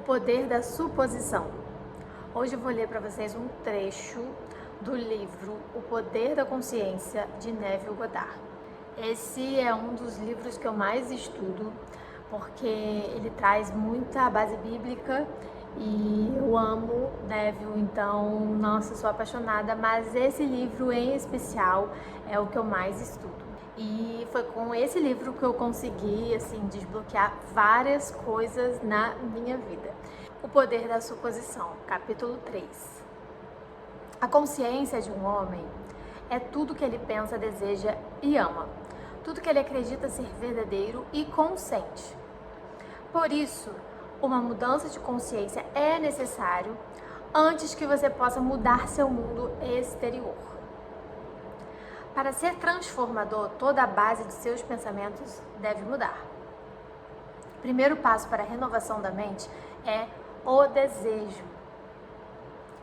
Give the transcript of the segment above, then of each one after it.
poder da suposição. Hoje eu vou ler para vocês um trecho do livro O Poder da Consciência, de Neville Goddard. Esse é um dos livros que eu mais estudo, porque ele traz muita base bíblica e eu amo Neville, então, nossa, sou apaixonada, mas esse livro em especial é o que eu mais estudo. E foi com esse livro que eu consegui, assim, desbloquear várias coisas na minha vida. O Poder da Suposição, capítulo 3. A consciência de um homem é tudo que ele pensa, deseja e ama. Tudo que ele acredita ser verdadeiro e consente. Por isso, uma mudança de consciência é necessário antes que você possa mudar seu mundo exterior. Para ser transformador, toda a base de seus pensamentos deve mudar. O primeiro passo para a renovação da mente é o desejo.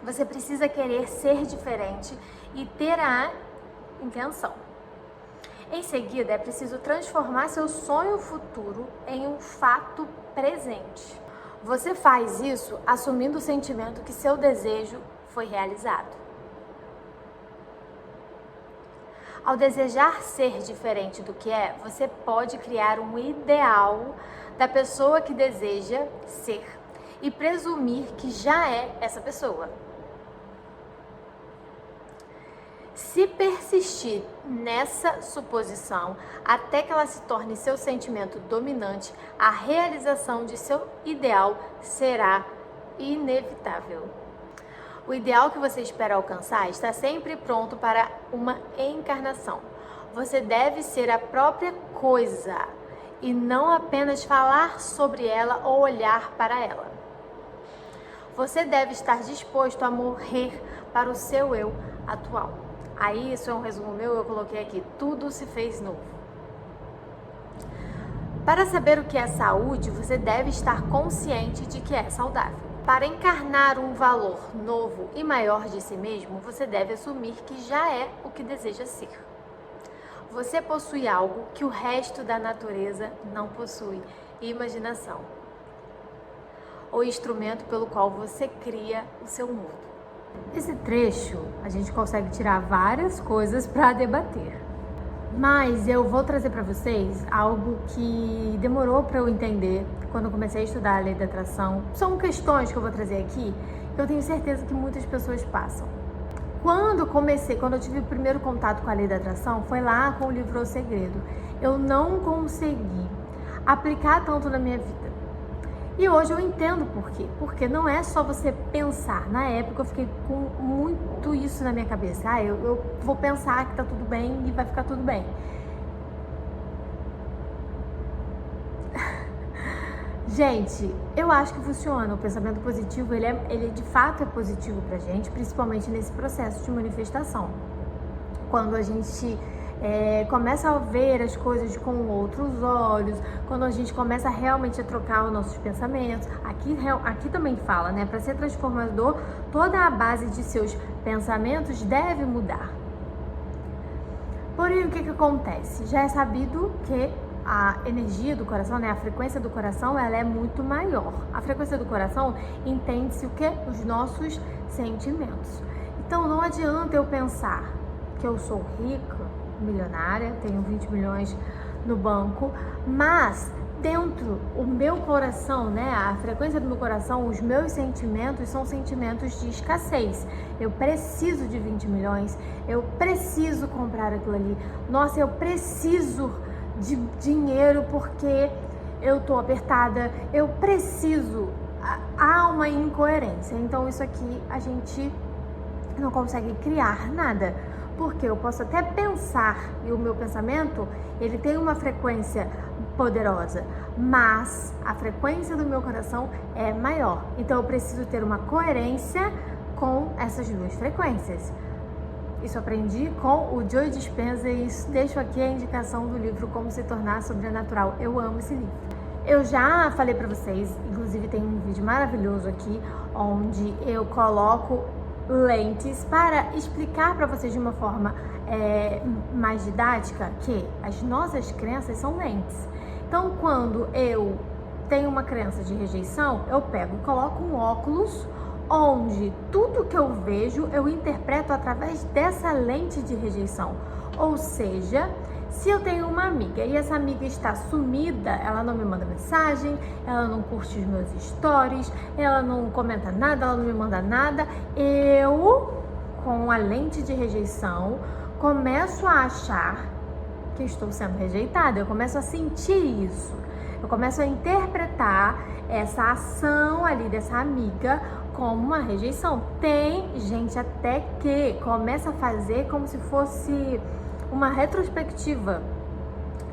Você precisa querer ser diferente e ter a intenção. Em seguida, é preciso transformar seu sonho futuro em um fato presente. Você faz isso assumindo o sentimento que seu desejo foi realizado. Ao desejar ser diferente do que é, você pode criar um ideal da pessoa que deseja ser e presumir que já é essa pessoa. Se persistir nessa suposição até que ela se torne seu sentimento dominante, a realização de seu ideal será inevitável. O ideal que você espera alcançar está sempre pronto para uma encarnação. Você deve ser a própria coisa e não apenas falar sobre ela ou olhar para ela. Você deve estar disposto a morrer para o seu eu atual. Aí, isso é um resumo meu, eu coloquei aqui, tudo se fez novo. Para saber o que é saúde, você deve estar consciente de que é saudável. Para encarnar um valor novo e maior de si mesmo, você deve assumir que já é o que deseja ser. Você possui algo que o resto da natureza não possui: imaginação. O instrumento pelo qual você cria o seu mundo. Esse trecho, a gente consegue tirar várias coisas para debater. Mas eu vou trazer para vocês algo que demorou para eu entender quando eu comecei a estudar a lei da atração. São questões que eu vou trazer aqui que eu tenho certeza que muitas pessoas passam. Quando eu tive o primeiro contato com a lei da atração, foi lá com o livro O Segredo. Eu não consegui aplicar tanto na minha vida. E hoje eu entendo por quê. Porque não é só você pensar. Na época eu fiquei com muito isso na minha cabeça. Eu vou pensar que tá tudo bem e vai ficar tudo bem. Gente, eu acho que funciona. O pensamento positivo, ele de fato é positivo pra gente, principalmente nesse processo de manifestação. Quando a gente começa a ver as coisas com outros olhos, quando a gente começa realmente a trocar os nossos pensamentos. Aqui também fala, né? Para ser transformador, toda a base de seus pensamentos deve mudar. Porém, o que acontece? Já é sabido que a energia do coração, né? A frequência do coração, ela é muito maior. A frequência do coração entende-se o quê? Os nossos sentimentos. Então, não adianta eu pensar que eu sou rica, milionária, tenho 20 milhões no banco, mas dentro o meu coração, né, a frequência do meu coração, os meus sentimentos são sentimentos de escassez. Eu preciso de 20 milhões, eu preciso comprar aquilo ali. Nossa, eu preciso de dinheiro porque eu tô apertada, eu preciso. Há uma incoerência. Então isso aqui a gente não consegue criar nada. Porque eu posso até pensar, e o meu pensamento, ele tem uma frequência poderosa, mas a frequência do meu coração é maior. Então eu preciso ter uma coerência com essas duas frequências. Isso aprendi com o Joe Dispenza e deixo aqui a indicação do livro Como Se Tornar Sobrenatural. Eu amo esse livro. Eu já falei pra vocês, inclusive tem um vídeo maravilhoso aqui, onde eu coloco lentes para explicar para vocês de uma forma mais didática que as nossas crenças são lentes. Então, quando eu tem uma crença de rejeição, eu pego e coloco um óculos onde tudo que eu vejo eu interpreto através dessa lente de rejeição. Ou seja, se eu tenho uma amiga e essa amiga está sumida, ela não me manda mensagem, ela não curte os meus stories, ela não comenta nada, ela não me manda nada, eu, com a lente de rejeição, começo a achar que estou sendo rejeitada, eu começo a sentir isso, eu começo a interpretar essa ação ali dessa amiga como uma rejeição. Tem gente até que começa a fazer como se fosse uma retrospectiva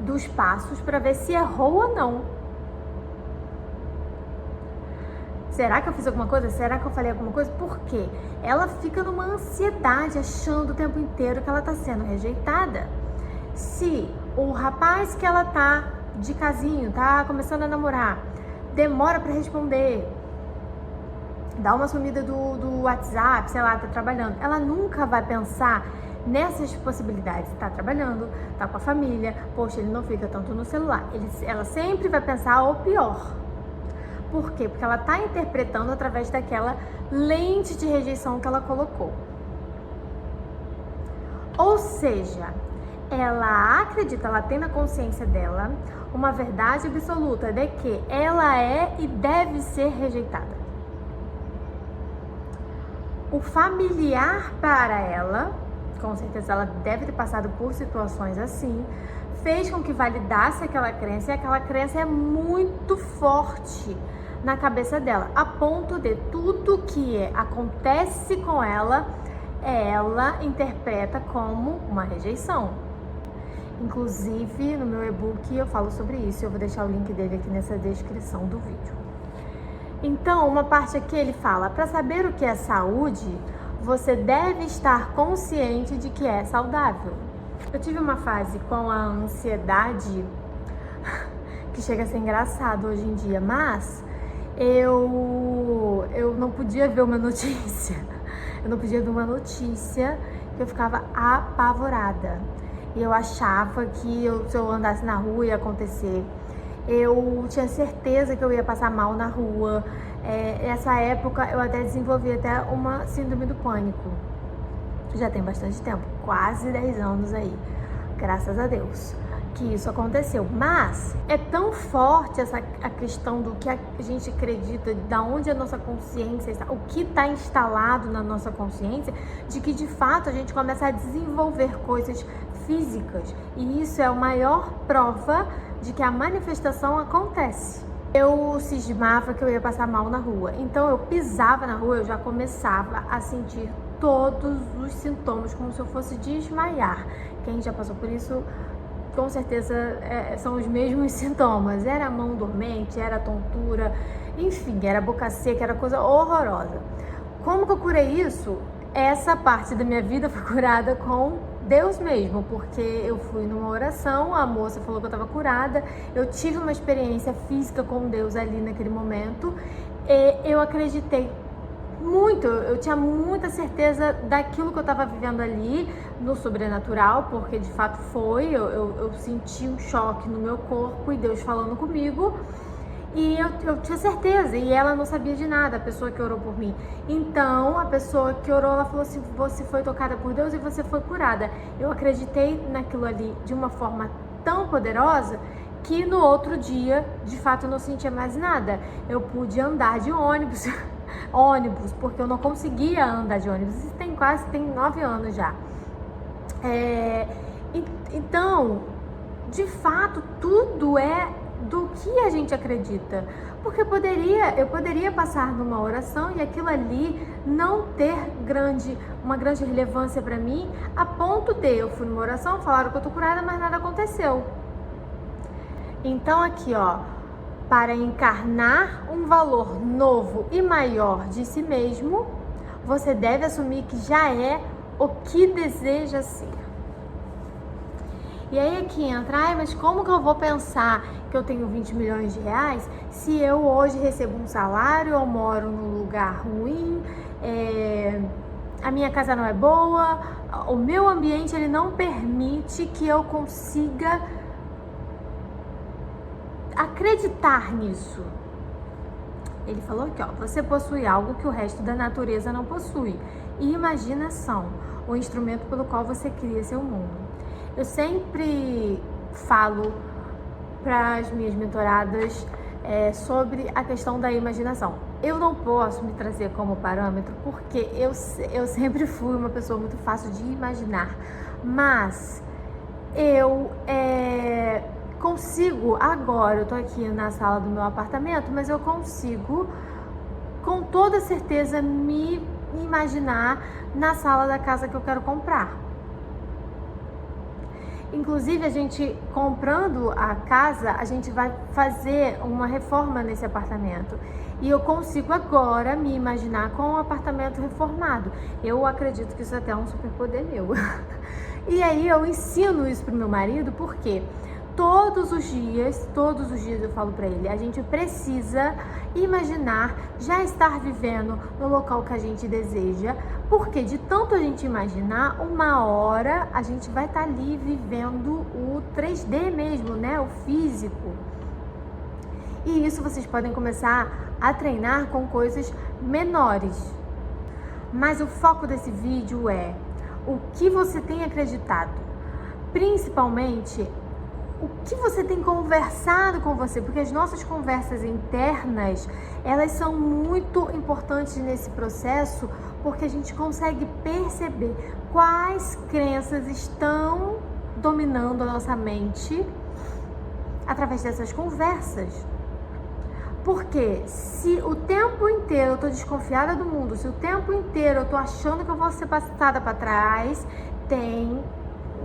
dos passos para ver se errou ou não. Será que eu fiz alguma coisa? Será que eu falei alguma coisa? Por quê? Ela fica numa ansiedade, achando o tempo inteiro que ela está sendo rejeitada. Se o rapaz que ela tá de casinho, tá começando a namorar, demora para responder, dá uma sumida do WhatsApp, sei lá, tá trabalhando, ela nunca vai pensar nessas possibilidades. Tá trabalhando, tá com a família, poxa, ele não fica tanto no celular. Ela sempre vai pensar o pior. Por quê? Porque ela tá interpretando através daquela lente de rejeição que ela colocou. Ou seja, ela acredita, ela tem na consciência dela uma verdade absoluta de que ela é e deve ser rejeitada. O familiar para ela, com certeza ela deve ter passado por situações assim, fez com que validasse aquela crença, e aquela crença é muito forte na cabeça dela, a ponto de tudo que acontece com ela interpreta como uma rejeição. Inclusive, no meu e-book eu falo sobre isso, eu vou deixar o link dele aqui nessa descrição do vídeo. Então, uma parte aqui ele fala, para saber o que é saúde, você deve estar consciente de que é saudável. Eu tive uma fase com a ansiedade que chega a ser engraçado hoje em dia, mas eu não podia ver uma notícia. Eu não podia ver uma notícia que eu ficava apavorada. E eu achava que se eu andasse na rua ia acontecer. Eu tinha certeza que eu ia passar mal na rua. Nessa época eu até desenvolvi até uma síndrome do pânico. Já tem bastante tempo, quase 10 anos aí, graças a Deus que isso aconteceu. Mas é tão forte a questão do que a gente acredita, da onde a nossa consciência está, o que está instalado na nossa consciência, de que de fato a gente começa a desenvolver coisas físicas, e isso é a maior prova de que a manifestação acontece. Eu cismava que eu ia passar mal na rua, então eu pisava na rua, eu já começava a sentir todos os sintomas, como se eu fosse desmaiar. Quem já passou por isso, com certeza são os mesmos sintomas. Era a mão dormente, era a tontura, enfim, era a boca seca, era coisa horrorosa. Como que eu curei isso? Essa parte da minha vida foi curada com Deus mesmo, porque eu fui numa oração, a moça falou que eu estava curada, eu tive uma experiência física com Deus ali naquele momento, e eu acreditei muito, eu tinha muita certeza daquilo que eu estava vivendo ali, no sobrenatural, porque de fato foi, eu senti um choque no meu corpo e Deus falando comigo, e eu tinha certeza, e ela não sabia de nada, a pessoa que orou por mim. Então, a pessoa que orou, ela falou assim, você foi tocada por Deus e você foi curada. Eu acreditei naquilo ali de uma forma tão poderosa que no outro dia, de fato, eu não sentia mais nada. Eu pude andar de ônibus, porque eu não conseguia andar de ônibus. Isso tem 9 anos já. Então, de fato, tudo é do que a gente acredita, porque eu poderia passar numa oração e aquilo ali não ter uma grande relevância para mim, a ponto de eu fui numa oração, falaram que eu tô curada, mas nada aconteceu. Então aqui, ó, para encarnar um valor novo e maior de si mesmo, você deve assumir que já é o que deseja ser. E aí aqui entra, mas como que eu vou pensar que eu tenho 20 milhões de reais se eu hoje recebo um salário, eu moro num lugar ruim, a minha casa não é boa, o meu ambiente ele não permite que eu consiga acreditar nisso. Ele falou aqui, ó, você possui algo que o resto da natureza não possui. Imaginação, o instrumento pelo qual você cria seu mundo. Eu sempre falo para as minhas mentoradas sobre a questão da imaginação. Eu não posso me trazer como parâmetro porque eu sempre fui uma pessoa muito fácil de imaginar, mas eu consigo agora, eu tô aqui na sala do meu apartamento, mas eu consigo com toda certeza me imaginar na sala da casa que eu quero comprar. Inclusive, a gente comprando a casa, a gente vai fazer uma reforma nesse apartamento. E eu consigo agora me imaginar com um apartamento reformado. Eu acredito que isso até é um superpoder meu. E aí eu ensino isso pro meu marido, porque todos os dias eu falo pra ele, a gente precisa imaginar já estar vivendo no local que a gente deseja, porque de tanto a gente imaginar, uma hora a gente vai estar ali vivendo o 3D mesmo, né? O físico. E isso vocês podem começar a treinar com coisas menores. Mas o foco desse vídeo é o que você tem acreditado, principalmente o que você tem conversado com você, porque as nossas conversas internas, elas são muito importantes nesse processo, porque a gente consegue perceber quais crenças estão dominando a nossa mente através dessas conversas. Porque se o tempo inteiro eu tô desconfiada do mundo, se o tempo inteiro eu tô achando que eu vou ser passada para trás, tem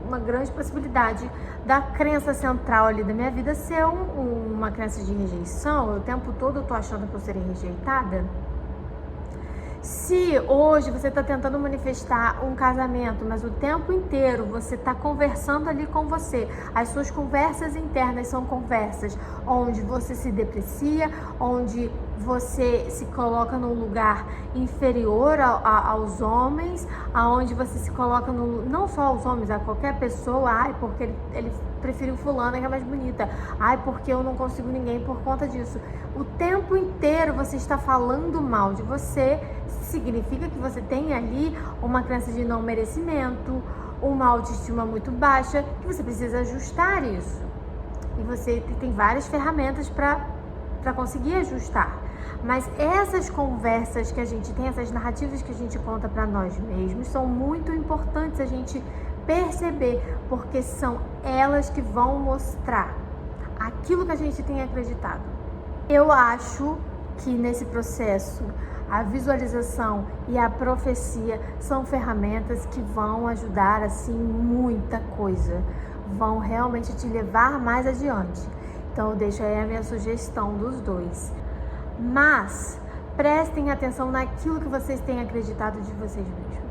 uma grande possibilidade da crença central ali da minha vida ser uma crença de rejeição. O tempo todo eu tô achando que eu serei rejeitada. Se hoje você está tentando manifestar um casamento, mas o tempo inteiro você está conversando ali com você, as suas conversas internas são conversas onde você se deprecia, onde você se coloca num lugar inferior aos homens, aonde você se coloca não só aos homens, a qualquer pessoa, ai, porque ele preferiu fulana que é mais bonita, ai, porque eu não consigo ninguém por conta disso. O tempo inteiro você está falando mal de você, significa que você tem ali uma crença de não merecimento, uma autoestima muito baixa, que você precisa ajustar isso. E você tem várias ferramentas para conseguir ajustar. Mas essas conversas que a gente tem, essas narrativas que a gente conta para nós mesmos, são muito importantes a gente perceber, porque são elas que vão mostrar aquilo que a gente tem acreditado. Eu acho que nesse processo a visualização e a profecia são ferramentas que vão ajudar assim muita coisa, vão realmente te levar mais adiante. Então eu deixo aí a minha sugestão dos dois. Mas prestem atenção naquilo que vocês têm acreditado de vocês mesmos.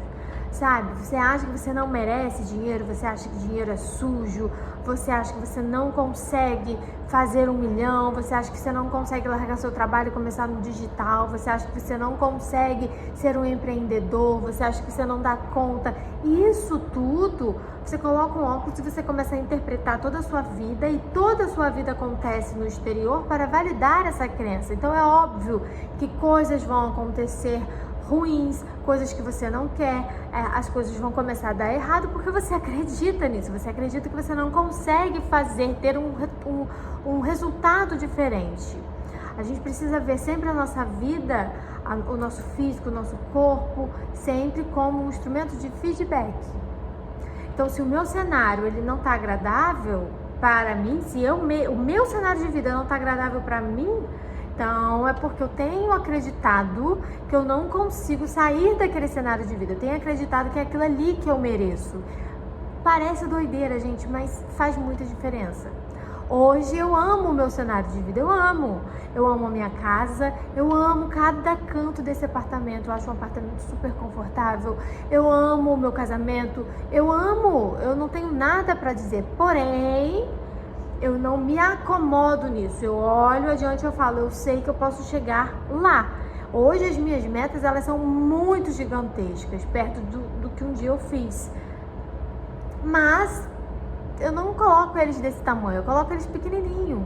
Sabe, você acha que você não merece dinheiro, você acha que dinheiro é sujo, você acha que você não consegue fazer 1 milhão, você acha que você não consegue largar seu trabalho e começar no digital, você acha que você não consegue ser um empreendedor, você acha que você não dá conta. Isso tudo, você coloca um óculos e você começa a interpretar toda a sua vida, e toda a sua vida acontece no exterior para validar essa crença. Então é óbvio que coisas vão acontecer ruins, coisas que você não quer, as coisas vão começar a dar errado porque você acredita nisso, você acredita que você não consegue ter um resultado diferente. A gente precisa ver sempre a nossa vida, o nosso físico, o nosso corpo, sempre como um instrumento de feedback. Então, se o meu cenário ele não está agradável para mim, se o meu cenário de vida não está agradável para mim, então é porque eu tenho acreditado que eu não consigo sair daquele cenário de vida. Eu tenho acreditado que é aquilo ali que eu mereço. Parece doideira, gente, mas faz muita diferença. Hoje eu amo o meu cenário de vida, eu amo a minha casa, eu amo cada canto desse apartamento, eu acho um apartamento super confortável, eu amo o meu casamento, eu não tenho nada para dizer, porém eu não me acomodo nisso, eu olho adiante e eu falo, eu sei que eu posso chegar lá. Hoje as minhas metas, elas são muito gigantescas, perto do que um dia eu fiz. Mas eu não coloco eles desse tamanho, eu coloco eles pequenininho.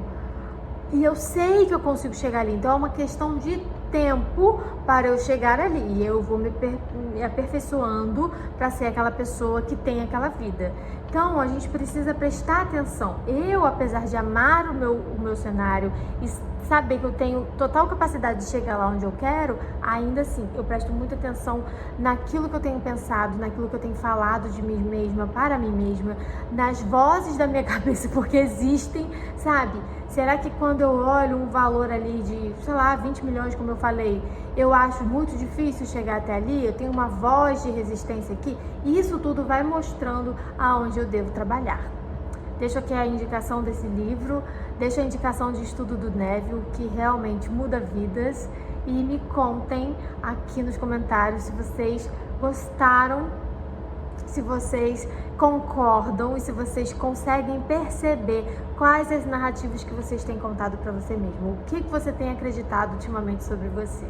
E eu sei que eu consigo chegar ali. Então é uma questão de tempo para eu chegar ali. E eu vou me aperfeiçoando para ser aquela pessoa que tem aquela vida. Então a gente precisa prestar atenção. Eu, apesar de amar o meu cenário e saber que eu tenho total capacidade de chegar lá onde eu quero, ainda assim eu presto muita atenção naquilo que eu tenho pensado, naquilo que eu tenho falado de mim mesma, para mim mesma, nas vozes da minha cabeça, porque existem, sabe? Será que quando eu olho um valor ali de, sei lá, 20 milhões, como eu falei, eu acho muito difícil chegar até ali? Eu tenho uma voz de resistência aqui? E isso tudo vai mostrando aonde eu devo trabalhar. Deixo aqui a indicação desse livro, deixo a indicação de estudo do Neville, que realmente muda vidas. E me contem aqui nos comentários se vocês gostaram, se vocês concordam e se vocês conseguem perceber quais as narrativas que vocês têm contado para você mesmo. O que você tem acreditado ultimamente sobre você.